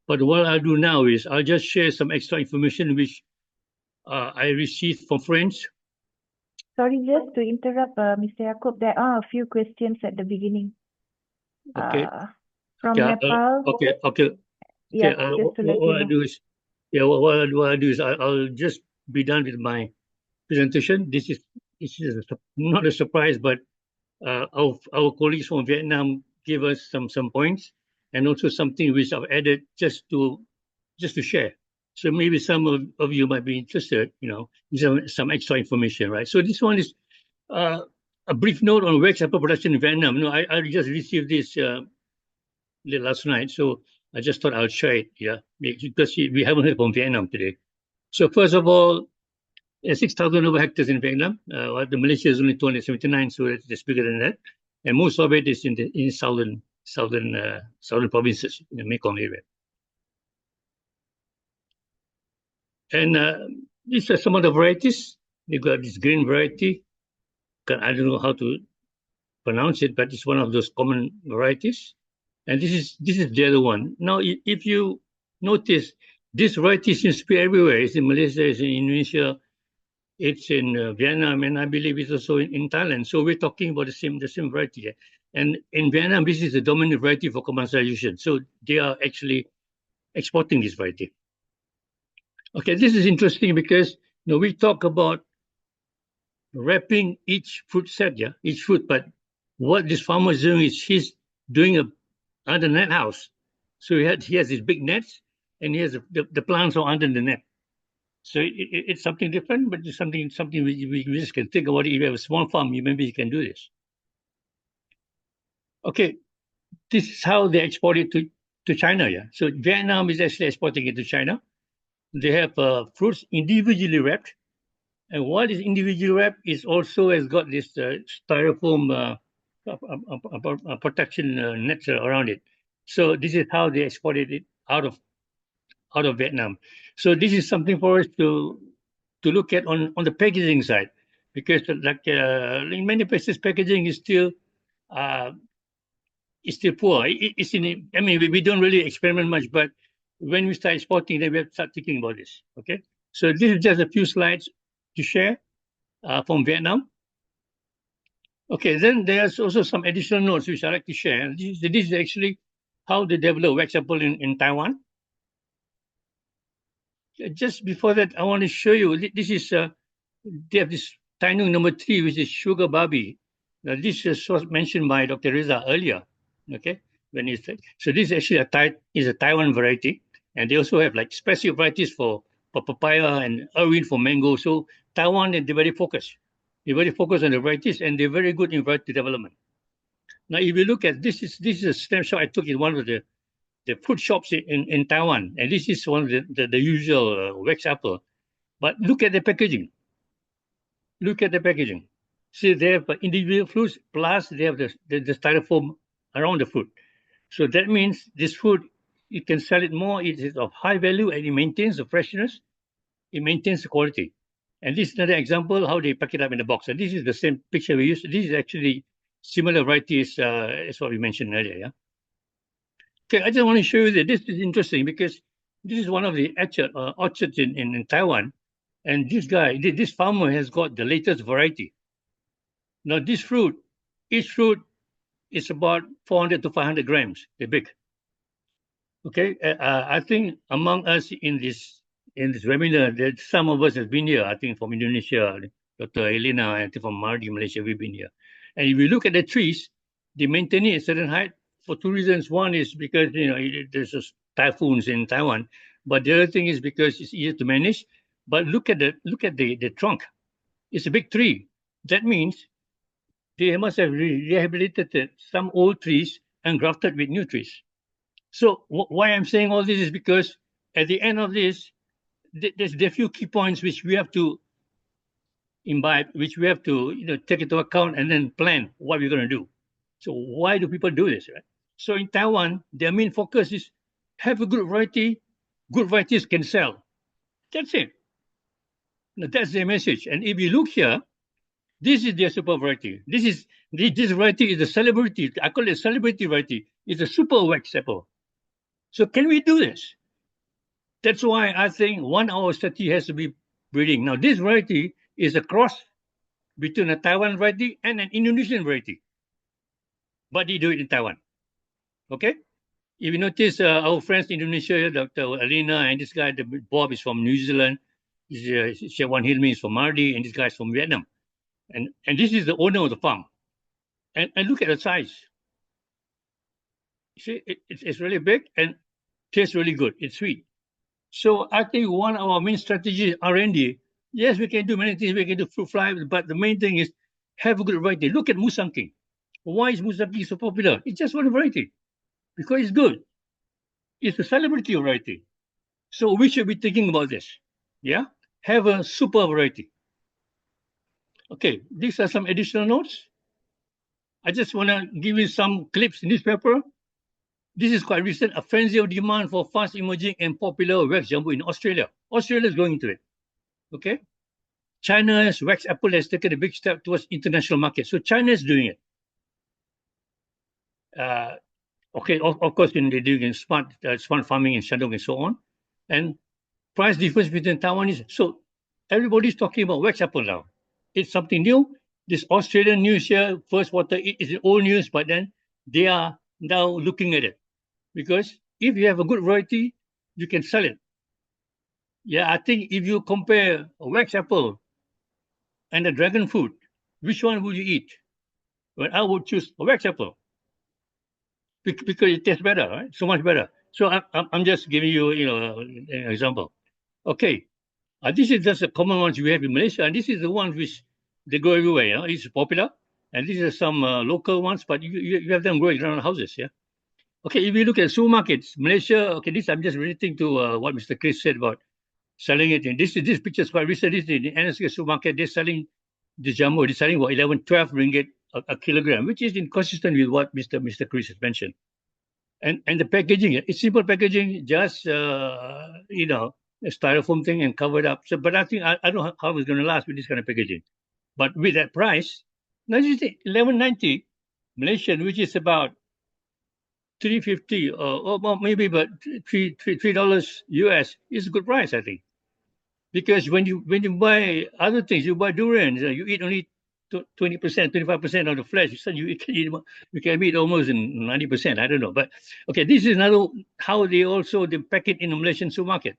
But what I'll do now is I'll just share some extra information which I received from friends. Sorry, just to interrupt, Mr. Yacob, there are a few questions at the beginning. Okay. From Nepal. Okay. Yeah, just to let you What I know. do is, what I do is I'll just be done with my presentation. This is not a surprise, but our colleagues from Vietnam gave us some points and also something which I've added just to share. So maybe some of you might be interested, in some extra information, right? So this one is uh, a brief note on wax apple production in Vietnam. No, I just received this last night, so I just thought I'll share it, yeah, because we haven't heard from Vietnam today. So first of all, 6,000 over hectares in Vietnam. The Malaysia is only 279, so it's bigger than that. And most of it is in southern provinces in the Mekong area. And these are some of the varieties. They've got this green variety. I don't know how to pronounce it, but it's one of those common varieties. And this is the other one. Now, if you notice, this variety seems to be everywhere. It's in Malaysia, it's in Indonesia, it's in Vietnam, and I believe it's also in Thailand. So we're talking about the same variety. And in Vietnam, this is the dominant variety for commercialization. So they are actually exporting this variety. Okay, this is interesting because we talk about wrapping each fruit set, each fruit. But what this farmer is doing is he's doing under net house. So he has these big nets, and he has the plants are under the net. So it's something different, but it's something we just can think about it. If you have a small farm, maybe you can do this. Okay, this is how they export it to China. Yeah, so Vietnam is actually exporting it to China. They have fruits individually wrapped, and what is individually wrapped is also has got this styrofoam protection nets around it. So this is how they exported it out of Vietnam. So this is something for us to look at on the packaging side, because in many places packaging uh, is still poor. I mean, we don't really experiment much, but when we start exporting, then we have to start thinking about this. Okay, so this is just a few slides to share from Vietnam. Okay, then there's also some additional notes which I like to share. This is actually how they develop wax apple in Taiwan. Just before that, I want to show you, this is, they have this Tainung number 3, which is sugar babi. Now, this was mentioned by Dr. Reza earlier, okay? When he said, so this is actually a Taiwan variety, and they also have like specific varieties for papaya and Irwin for mango. So Taiwan, they're very focused. They're very focused on the varieties, and they're very good in variety development. Now, if you look at this is a snapshot I took in one of the food shops in Taiwan, and this is one of the usual wax apple. But look at the packaging. Look at the packaging. See, they have individual fruits, plus they have the styrofoam around the fruit. So that means this food, you can sell it more. It is of high value, and it maintains the freshness. It maintains the quality. And this is another example how they pack it up in the box. And this is the same picture we used. This is actually similar varieties as what we mentioned earlier. Yeah. Okay, I just want to show you that this is interesting because this is one of the orchards in Taiwan. And this farmer has got the latest variety. Now, each fruit is about 400 to 500 grams. They're big. Okay, I think among us in this webinar, that some of us have been here. I think from Indonesia, Dr. Elena, I think from Mardi, Malaysia, we've been here. And if you look at the trees, they maintain it at a certain height for two reasons. One is because there's just typhoons in Taiwan, but the other thing is because it's easier to manage. But look at the trunk; it's a big tree. That means they must have rehabilitated some old trees and grafted with new trees. So why I'm saying all this is because at the end of this, there's a few key points which we have to imbibe, which we have to take into account and then plan what we're going to do. So why do people do this, right? So in Taiwan, their main focus is have a good variety. Good varieties can sell. That's it. Now, that's their message. And if you look here, this is their super variety. This variety is a celebrity. I call it a celebrity variety. It's a super wax apple. So can we do this? That's why I think one our strategy has to be breeding. Now, this variety is a cross between a Taiwan variety and an Indonesian variety, but they do it in Taiwan. Okay? If you notice, our friends in Indonesia, Dr. Alina and this guy, Bob, is from New Zealand. Shewan Hilmi is from Mardi, and this guy is from Vietnam. And this is the owner of the farm. And look at the size. See, it's really big and tastes really good. It's sweet. So I think one of our main strategies R&D. Yes, we can do many things. We can do fruit fly, but the main thing is have a good variety. Look at Musang King. Why is Musang King so popular? It's just one variety because it's good. It's a celebrity variety. So we should be thinking about this. Yeah, have a super variety. Okay, these are some additional notes. I just want to give you some clips in this paper. This is quite recent. A frenzy of demand for fast emerging and popular wax jambu in Australia. Australia is going into it. Okay. China's wax apple has taken a big step towards international market. So China is doing it. Okay, of course, they're doing smart farming in Shandong and so on. And price difference between Taiwanese. So everybody's talking about wax apple now. It's something new. This Australian news here, first water, it is old news, but then they are now looking at it. Because if you have a good variety, you can sell it. Yeah, I think if you compare a wax apple and a dragon fruit, which one would you eat? Well, I would choose a wax apple because it tastes better, right? So much better. So I'm just giving you, an example. Okay, this is just the common ones we have in Malaysia, and this is the ones which they go everywhere. It's popular, and these are some local ones, but you have them growing around houses. Yeah. Okay, if you look at supermarkets, Malaysia. Okay, this I'm just relating to what Mr. Chris said about selling it. And this picture is quite recent. This is in the NSK supermarket. They're selling the jumbo. They're selling what 11, 12 ringgit a kilogram, which is inconsistent with what Mr. Chris has mentioned. And the packaging, it's simple packaging, just a styrofoam thing and covered up. So, but I think I don't know how it's going to last with this kind of packaging. But with that price, now you see 11.90 Malaysian, which is about 3.50 or maybe about $3 US is a good price, I think. Because when you buy other things, you buy durians, you eat only 20%, 25% of the flesh. So you can eat almost 90%. I don't know, but okay, this is another how they pack it in the Malaysian supermarket,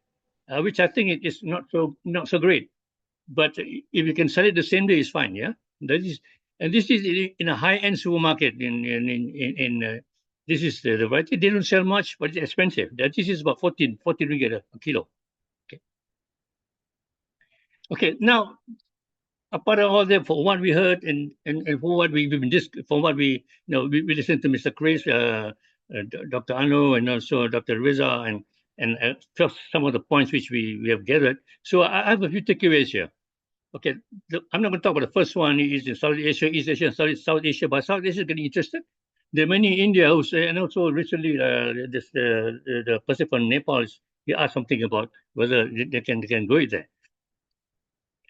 which I think it is not so great. But if you can sell it the same day, it's fine. Yeah, this is in a high-end supermarket. This is the variety. They don't sell much, but it's expensive. This is about 14 ringgit a kilo. Okay, now apart of all that, for what we heard and for what we've been from what we we listened to Mr. Chris, Dr. Anu, and also Dr. Reza, and just some of the points which we have gathered. So I have a few takeaways here. Okay, I'm not going to talk about the first one. Is in South Asia, East Asia, and South Asia, but South Asia is getting interested. There are many in India who say, and also recently, the person from Nepal, he asked something about whether they can go there.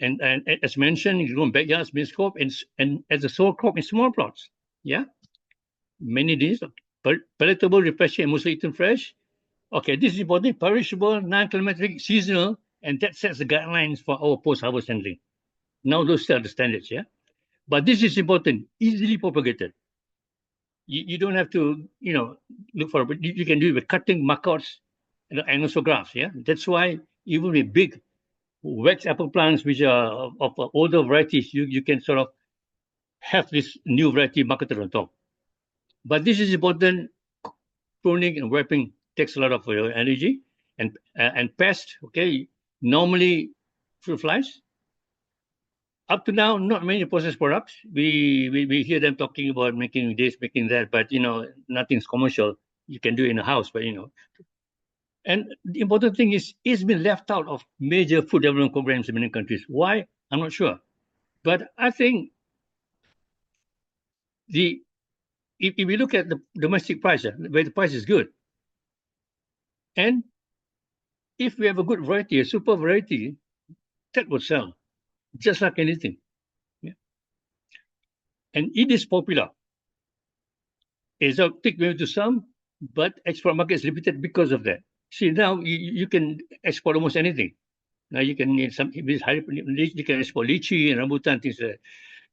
And as mentioned, you grow backyards, mixed crop, and as a sole crop in small plots. Yeah, many days, palatable, refreshing, and mostly eaten fresh. Okay, this is important: perishable, non-climatic, seasonal, and that sets the guidelines for our post-harvest handling. Now those are the standards. Yeah, but this is important: easily propagated. You don't have to, look for it. You can do it with cutting, markouts, and also grafts. Yeah, that's why even with big wax apple plants, which are of older varieties, you can sort of have this new variety marketed on top. But this is important. Pruning and wrapping takes a lot of your energy, and pest. Okay, normally fruit flies. Up to now, not many processed products. We hear them talking about making this, making that, but nothing's commercial. You can do it in a house, but And the important thing is, it's been left out of major food development programs in many countries. Why? I'm not sure. But I think if we look at the domestic price, where the price is good, and if we have a good variety, a super variety, that would sell, just like anything. Yeah. And it is popular. Exotic maybe to some, but export market is limited because of that. See, now you can export almost anything. Now you can need some, you can export lychee and rambutan, things like that.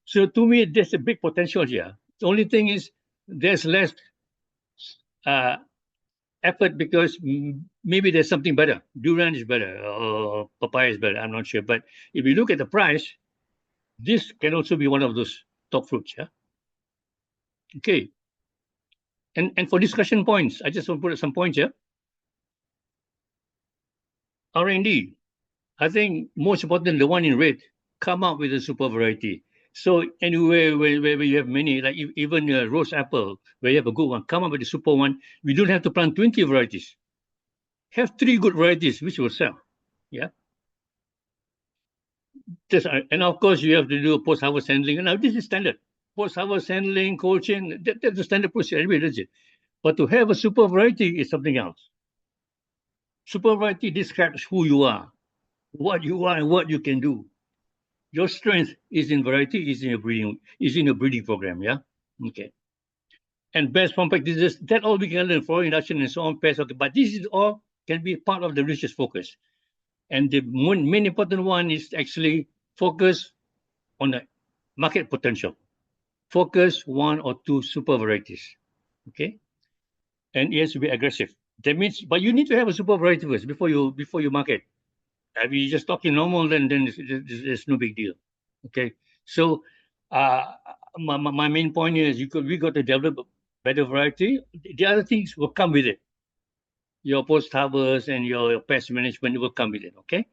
So to me, there's a big potential here. The only thing is there's less uh, effort because maybe there's something better. Durian is better or papaya is better. I'm not sure. But if you look at the price, this can also be one of those top fruits. Yeah. Okay. And for discussion points, I just want to put some points here. R&D. I think most important, the one in red, come up with a super variety. So anywhere where you have many, like even rose apple, where you have a good one, come up with a super one. We don't have to plant 20 varieties. Have 3 good varieties, which will sell. Yeah. And of course, you have to do post-harvest handling. Now, this is standard. Post-harvest handling, cold chain, that's the standard procedure. Everybody does it. But to have a super variety is something else. Super variety describes who you are, and what you can do. Your strength is in variety, is in your breeding program. Yeah. Okay. And best farm practices, that all we can learn, flora induction and so on, pest. Okay. But this is all can be part of the research focus. And the main important one is actually focus on the market potential. Focus 1 or 2 super varieties. Okay. And it has to be aggressive. That means, but you need to have a super variety first before you market. If you're just talking normal, then there's no big deal. Okay. So my main point is we got to develop a better variety. The other things will come with it. Your post harvest and your pest management will come with it. Okay.